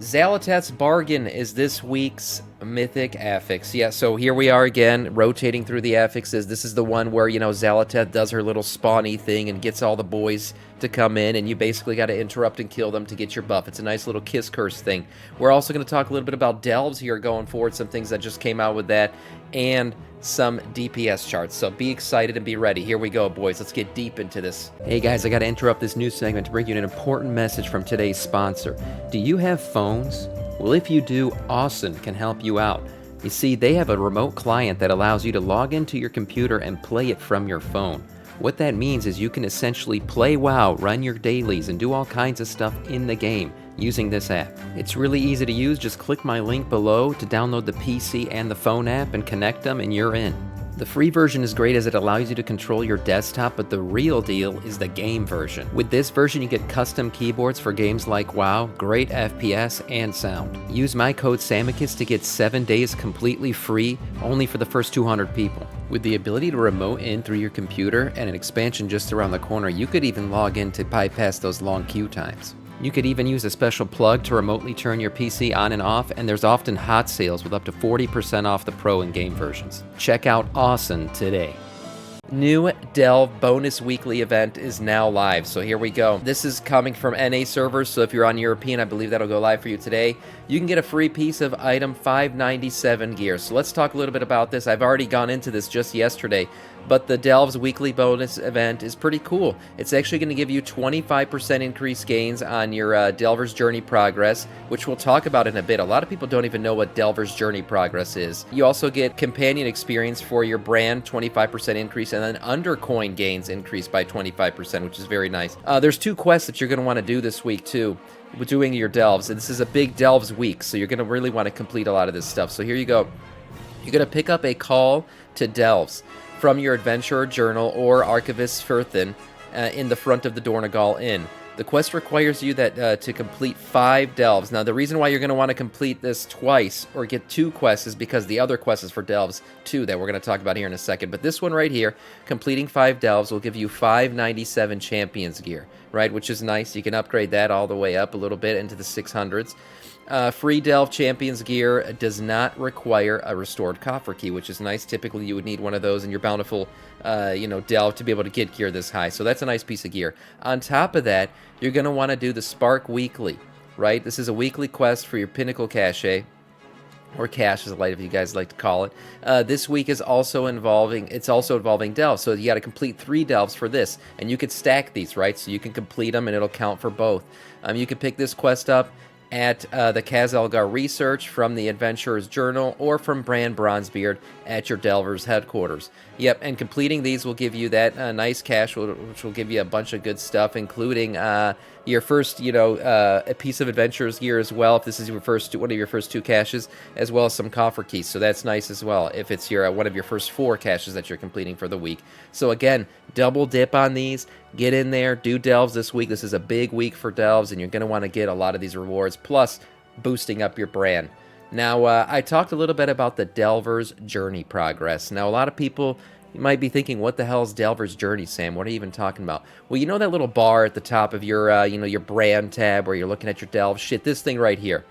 Xaloteth's Bargain is this week's Mythic affix. Yeah, so here we are again, rotating through the affixes. This is the one where, Xaloteth does her little spawny thing and gets all the boys to come in, and you basically got to interrupt and kill them to get your buff. It's a nice little kiss curse thing. We're also going to talk a little bit about delves here going forward, some things that just came out with that, and some DPS charts. So be excited and be ready. Here we go, boys. Let's get deep into this. Hey guys, I got to interrupt this news segment to bring you an important message from today's sponsor. Do you have phones? Well, if you do, Awesome can help you out. You see, they have a remote client that allows you to log into your computer and play it from your phone. What that means is you can essentially play WoW, run your dailies, and do all kinds of stuff in the game using this app. It's really easy to use. Just click my link below to download the PC and the phone app and connect them, and you're in. The free version is great as it allows you to control your desktop, but the real deal is the game version. With this version, you get custom keyboards for games like WoW, great FPS, and sound. Use my code Samiccus to get 7 days completely free, only for the first 200 people. With the ability to remote in through your computer and an expansion just around the corner, you could even log in to bypass those long queue times. You could even use a special plug to remotely turn your PC on and off, and there's often hot sales with up to 40% off the Pro and game versions. Check out Awesome today. New Delve bonus weekly event is now live, so here we go. This is coming from NA servers, so if you're on European, I believe that'll go live for you today. You can get a free piece of item 597 gear. So let's talk a little bit about this. I've already gone into this just yesterday, but the Delve's weekly bonus event is pretty cool. It's actually going to give you 25% increased gains on your Delver's Journey progress, which we'll talk about in a bit. A lot of people don't even know what Delver's Journey progress is. You also get companion experience for your brand, 25% increase, and then undercoin gains increased by 25%, which is very nice. There's 2 quests that you're going to want to do this week too, with doing your delves, and this is a big delves week, so you're going to really want to complete a lot of this stuff. So here you go. You're going to pick up a call to delves from your Adventurer Journal or Archivist Firthin in the front of the Dornegal Inn. The quest requires you to complete 5 delves. Now, the reason why you're going to want to complete this twice or get 2 quests is because the other quest is for delves too that we're going to talk about here in a second. But this one right here, completing 5 delves will give you 597 champions gear, right? Which is nice. You can upgrade that all the way up a little bit into the 600s. Free Delve Champions gear does not require a restored coffer key, which is nice. Typically, you would need one of those in your bountiful, delve to be able to get gear this high. So that's a nice piece of gear. On top of that, you're going to want to do the Spark Weekly, right? This is a weekly quest for your Pinnacle Cache, or cache, as you guys like to call it. This week is also involving delves, so you got to complete 3 delves for this, and you could stack these, right? So you can complete them, and it'll count for both. You can pick this quest up at the Kaz-Elgar Research from the Adventurer's Journal or from Bran Bronzebeard at your Delver's headquarters. Yep, and completing these will give you that nice cache, which will give you a bunch of good stuff, including your first, a piece of Adventurer's gear as well, if this is one of your first 2 caches, as well as some coffer keys. So that's nice as well, if it's one of your first 4 caches that you're completing for the week. So again, double dip on these. Get in there, do delves this week. This is a big week for delves, and you're going to want to get a lot of these rewards, plus boosting up your brand. Now, I talked a little bit about the Delver's Journey progress. Now, a lot of people, you might be thinking, what the hell is Delver's Journey, Sam? What are you even talking about? Well, you know that little bar at the top of your, your brand tab where you're looking at your delves? Shit, this thing right here.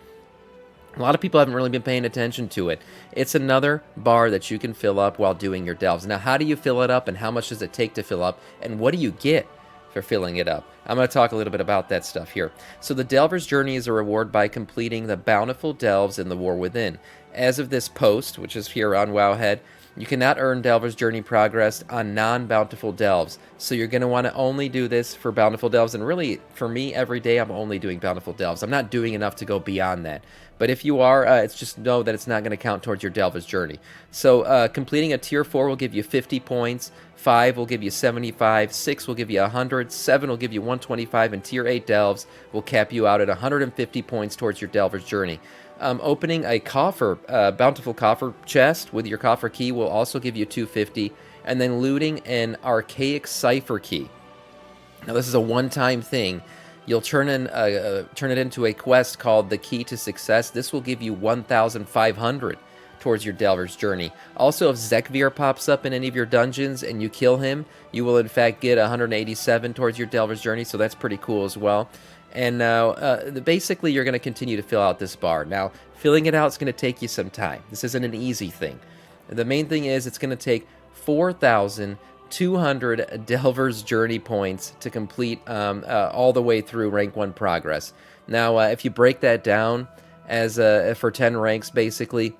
A lot of people haven't really been paying attention to it. It's another bar that you can fill up while doing your delves. Now, how do you fill it up, and how much does it take to fill up, and what do you get for filling it up? I'm going to talk a little bit about that stuff here. So the Delver's Journey is a reward by completing the bountiful delves in the War Within. As of this post, which is here on WoWHead, you cannot earn Delver's Journey progress on non-bountiful delves. So you're going to want to only do this for bountiful delves. And really, for me, every day I'm only doing bountiful delves. I'm not doing enough to go beyond that. But if you are, it's just know that it's not going to count towards your Delver's Journey. So completing a Tier 4 will give you 50 points. 5 will give you 75. 6 will give you 100. 7 will give you 125. And Tier 8 delves will cap you out at 150 points towards your Delver's Journey. Opening a bountiful coffer chest with your coffer key will also give you 250, and then looting an archaic cipher key. Now this is a one-time thing. You'll turn it into a quest called the Key to Success. This will give you 1,500 towards your Delver's Journey. Also, if Zekvir pops up in any of your dungeons and you kill him, you will in fact get 187 towards your Delver's Journey, so that's pretty cool as well. And basically you're going to continue to fill out this bar. Now, filling it out is going to take you some time. This isn't an easy thing. The main thing is it's going to take 4,200 Delver's Journey points to complete all the way through rank 1 progress. Now, if you break that down as for 10 ranks, basically,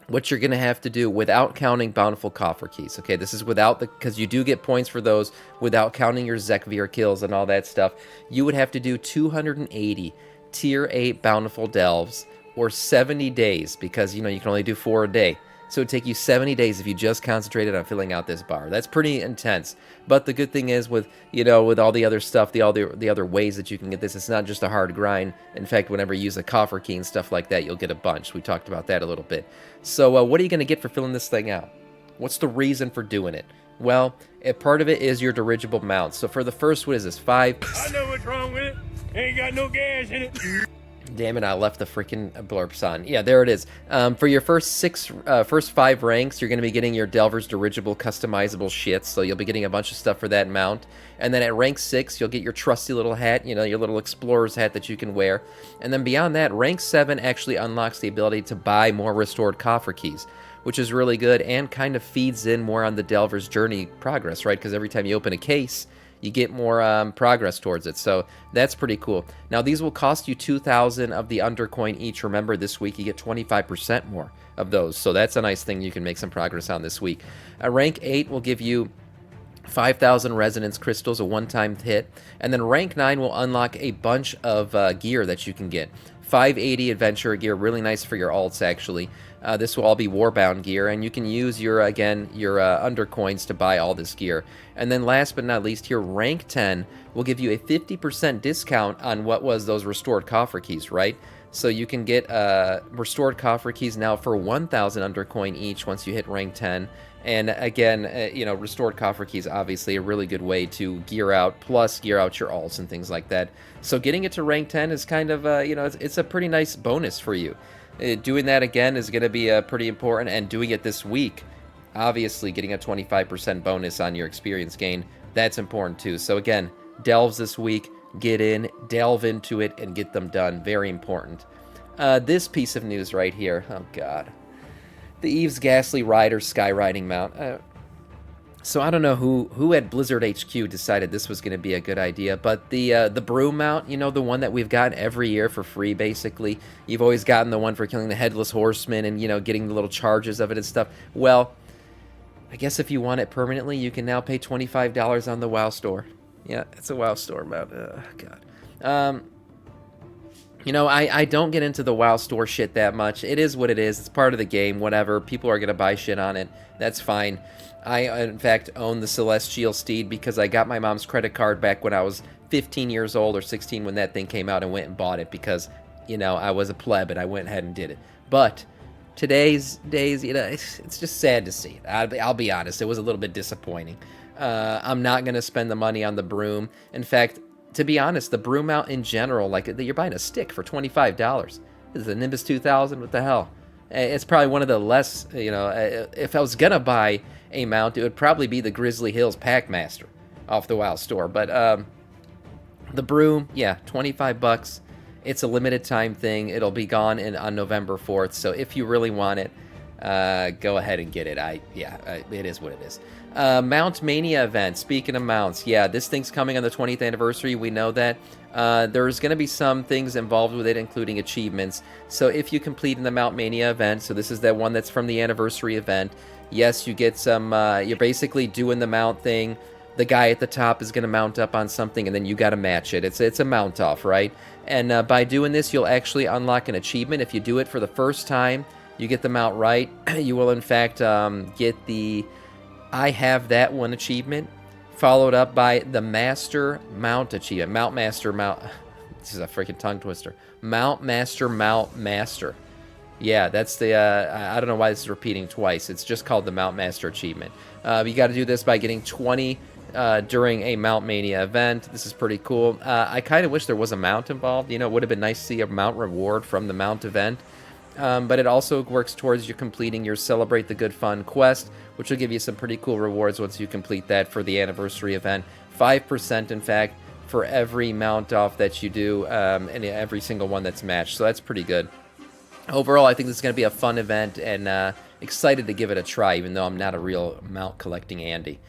what you're going to have to do without counting Bountiful Coffer Keys. Okay, this is without because you do get points for those without counting your Zekvir kills and all that stuff. You would have to do 280 Tier 8 Bountiful Delves or 70 days because, you can only do 4 a day. So it would take you 70 days if you just concentrated on filling out this bar. That's pretty intense. But the good thing is with all the other stuff, the other ways that you can get this, it's not just a hard grind. In fact, whenever you use a coffer key and stuff like that, you'll get a bunch. We talked about that a little bit. So what are you going to get for filling this thing out? What's the reason for doing it? Well, part of it is your dirigible mount. So for the first, what is this, 5? I know what's wrong with it. Ain't got no gas in it. Damn it, I left the freaking blurps on. Yeah, there it is. For your first 5 ranks, you're going to be getting your Delver's Dirigible customizable shit, so you'll be getting a bunch of stuff for that mount. And then at rank 6, you'll get your trusty little hat, your little explorer's hat that you can wear. And then beyond that, rank 7 actually unlocks the ability to buy more restored coffer keys, which is really good and kind of feeds in more on the Delver's Journey progress, right? Because every time you open a case, you get more progress towards it. So that's pretty cool. Now, these will cost you 2,000 of the Undercoin each. Remember, this week you get 25% more of those. So that's a nice thing you can make some progress on this week. Rank 8 will give you 5,000 Resonance Crystals, a one-time hit. And then rank 9 will unlock a bunch of gear that you can get. 580 Adventurer gear, really nice for your alts, actually. This will all be Warbound gear, and you can use your Undercoins to buy all this gear. And then last but not least here, rank 10 will give you a 50% discount on what was those restored coffer keys, right? So you can get restored coffer keys now for 1,000 Undercoin each once you hit rank 10. And again, restored coffer keys, obviously a really good way to gear out, plus gear out your alts and things like that. So getting it to rank 10 is kind of, it's a pretty nice bonus for you. Doing that again is going to be pretty important, and doing it this week, obviously getting a 25% bonus on your experience gain, that's important too. So again, delves this week, get in, delve into it, and get them done. Very important. This piece of news right here, oh god. The Eve's Ghastly Rider Skyriding mount. So I don't know who at Blizzard HQ decided this was going to be a good idea, but the Brew mount, the one that we've gotten every year for free, basically. You've always gotten the one for killing the Headless Horseman and, getting the little charges of it and stuff. Well, I guess if you want it permanently, you can now pay $25 on the WoW store. Yeah, it's a WoW store mount. Oh, God. I don't get into the WoW store shit that much. It is what it is. It's part of the game, whatever. People are going to buy shit on it. That's fine. I, in fact, own the Celestial Steed because I got my mom's credit card back when I was 15 years old or 16 when that thing came out and went and bought it because, I was a pleb and I went ahead and did it. But today's days, it's just sad to see it. I'll be honest. It was a little bit disappointing. I'm not going to spend the money on the broom. In fact, to be honest, the broom mount in general, you're buying a stick for $25. This is a Nimbus 2000. What the hell? It's probably one of the less, if I was going to buy a mount, it would probably be the Grizzly Hills Packmaster off the WoW store. But the broom, yeah, $25. It's a limited time thing. It'll be gone on November 4th. So if you really want it, go ahead and get it. It is what it is. Mount Mania event. Speaking of mounts, yeah, this thing's coming on the 20th anniversary. We know that. There's going to be some things involved with it, including achievements. So if you complete in the Mount Mania event, so this is that one that's from the anniversary event, yes, you get some, you're basically doing the mount thing. The guy at the top is going to mount up on something, and then you got to match it. It's a mount off, right? And by doing this, you'll actually unlock an achievement. If you do it for the first time, you get the mount right. You will, in fact, get the I Have That One achievement, followed up by the Master Mount achievement. Mount Master Mount. This is a freaking tongue twister. Mount Master Mount Master. Yeah, that's the, I don't know why this is repeating twice. It's just called the Mount Master achievement. You got to do this by getting 20 during a Mount Mania event. This is pretty cool. I kind of wish there was a mount involved. It would have been nice to see a mount reward from the mount event. But it also works towards you completing your Celebrate the Good Fun quest, which will give you some pretty cool rewards once you complete that for the anniversary event. 5%, in fact, for every mount off that you do, and every single one that's matched. So that's pretty good. Overall, I think this is going to be a fun event, and excited to give it a try, even though I'm not a real mount collecting Andy.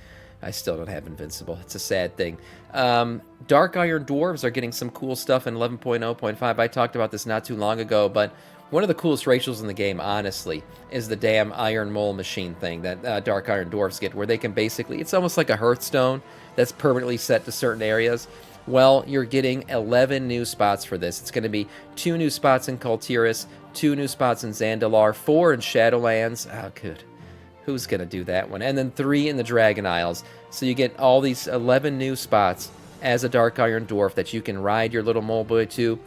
I still don't have Invincible. It's a sad thing. Dark Iron Dwarves are getting some cool stuff in 11.0.5. I talked about this not too long ago, but one of the coolest racials in the game, honestly, is the damn Iron Mole machine thing that Dark Iron Dwarves get, where they can basically, it's almost like a Hearthstone that's permanently set to certain areas. Well, you're getting 11 new spots for this. It's going to be 2 new spots in Kultiris, 2 new spots in Zandalar, 4 in Shadowlands. Oh, good. Who's going to do that one? And then 3 in the Dragon Isles. So you get all these 11 new spots as a Dark Iron Dwarf that you can ride your little mole boy to.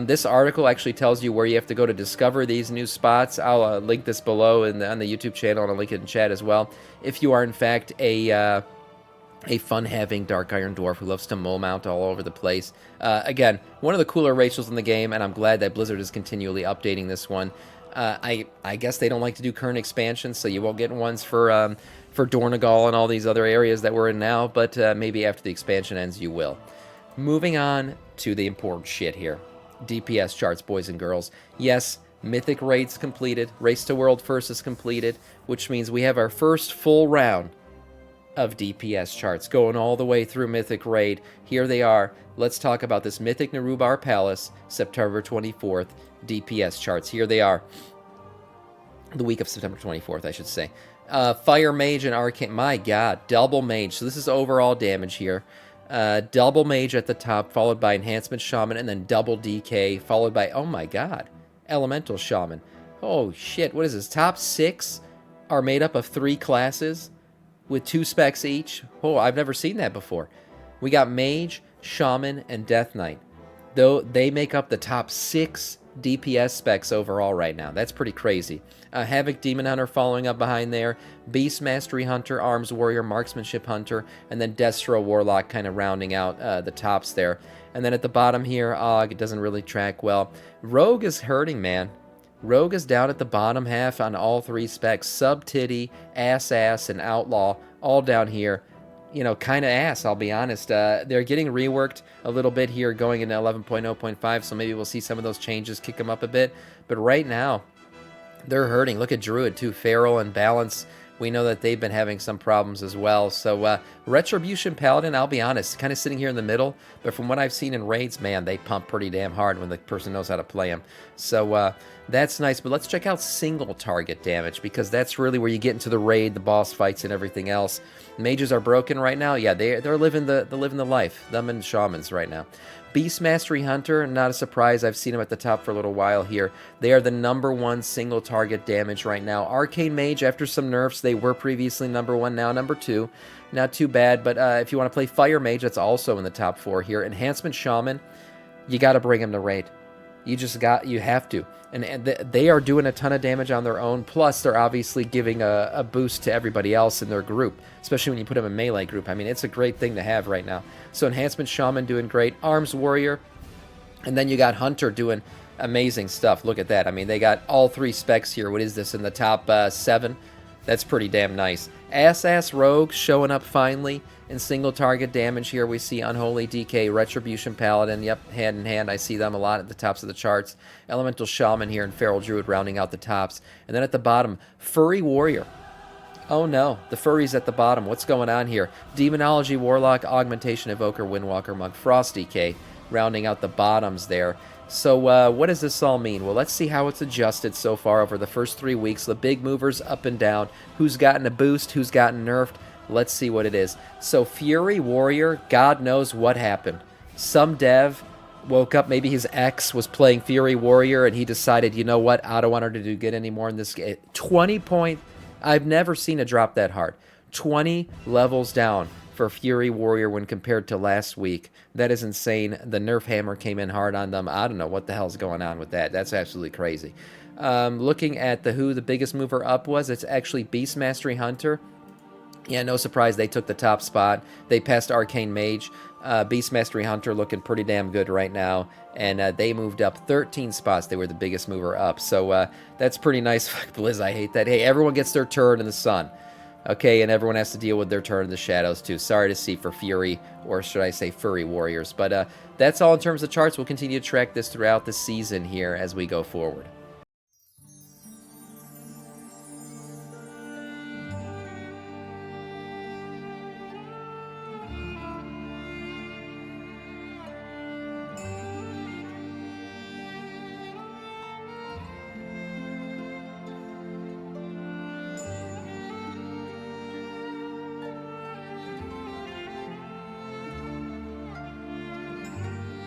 This article actually tells you where you have to go to discover these new spots. I'll link this below on the YouTube channel, and I'll link it in chat as well. If you are, in fact, a fun-having Dark Iron Dwarf who loves to mole mount all over the place. Again, one of the cooler racials in the game, and I'm glad that Blizzard is continually updating this one. I guess they don't like to do current expansions, so you won't get ones for Dornegal and all these other areas that we're in now, but maybe after the expansion ends, you will. Moving on to the important shit here. DPS charts, boys and girls. Yes, Mythic Raid's completed. Race to World First is completed, which means we have our first full round of DPS charts going all the way through Mythic Raid. Here they are. Let's talk about this Mythic Narubar Palace, September 24th, DPS charts. Here they are. The week of September 24th, I should say. Fire Mage and Arcane. My god, double Mage. So this is overall damage here. Double Mage at the top, followed by Enhancement Shaman, and then double DK, followed by, oh my god, Elemental Shaman. Oh shit, what is this? Top 6 are made up of 3 classes with 2 specs each. Oh, I've never seen that before. We got Mage, Shaman, and Death Knight. Though they make up the top 6 DPS specs overall right now. That's pretty crazy. Havoc Demon Hunter following up behind there. Beast Mastery Hunter, Arms Warrior, Marksmanship Hunter, and then Destro Warlock kind of rounding out the tops there. And then at the bottom here, it doesn't really track well. Rogue is hurting, man. Rogue is down at the bottom half on all 3 specs. Sub-Titty, Ass, and Outlaw, all down here. You know, kind of ass, I'll be honest. They're getting reworked a little bit here going into 11.0.5, so maybe we'll see some of those changes kick them up a bit. But right now, they're hurting. Look at Druid, too. Feral and Balance. We know that they've been having some problems as well. So, Retribution Paladin, I'll be honest, kind of sitting here in the middle. But from what I've seen in raids, man, they pump pretty damn hard when the person knows how to play them. So, that's nice. But let's check out single target damage, because that's really where you get into the raid, the boss fights, and everything else. Mages are broken right now. Yeah, they're living the life. Them and shamans right now. Beast Mastery Hunter, not a surprise. I've seen them at the top for a little while here. They are the #1 single target damage right now. Arcane Mage, after some nerfs, they were previously #1, now #2. Not too bad, but if you want to play Fire Mage, that's also in the top 4 here. Enhancement Shaman, you got to bring him to raid. You have to. And they are doing a ton of damage on their own, plus they're obviously giving a boost to everybody else in their group, especially when you put them in melee group. I mean, it's a great thing to have right now. So Enhancement Shaman doing great, Arms Warrior, and then you got Hunter doing amazing stuff. Look at that. I mean, they got all 3 specs here. What is this, in the top 7? That's pretty damn nice. Ass Rogue showing up finally in single target damage here. We see Unholy DK, Retribution Paladin, yep, hand in hand. I see them a lot at the tops of the charts. Elemental Shaman here and Feral Druid rounding out the tops. And then at the bottom, Furry Warrior. Oh no, the furry's at the bottom. What's going on here? Demonology Warlock, Augmentation Evoker, Windwalker Monk, Frost DK, rounding out the bottoms there. So what does this all mean? Well, let's see how it's adjusted so far over the first 3 weeks. The big movers up and down. Who's gotten a boost? Who's gotten nerfed? Let's see what it is. So Fury Warrior, God knows what happened. Some dev woke up, maybe his ex was playing Fury Warrior, and he decided, you know what, I don't want her to do good anymore in this game. 20 point, I've never seen a drop that hard. 20 levels down for Fury Warrior when compared to last week. That is insane. The nerf hammer came in hard on them. I don't know what the hell's going on with that. That's absolutely crazy. Looking at who the biggest mover up was, it's actually Beast Mastery Hunter. Yeah, no surprise, they took the top spot. They passed Arcane Mage. Beast Mastery Hunter looking pretty damn good right now. And they moved up 13 spots. They were the biggest mover up. So that's pretty nice. Fuck, Blizz, I hate that. Hey, everyone gets their turn in the sun. Okay, and everyone has to deal with their turn in the shadows too. Sorry to see for Fury, or should I say Furry Warriors. But that's all in terms of charts. We'll continue to track this throughout the season here as we go forward.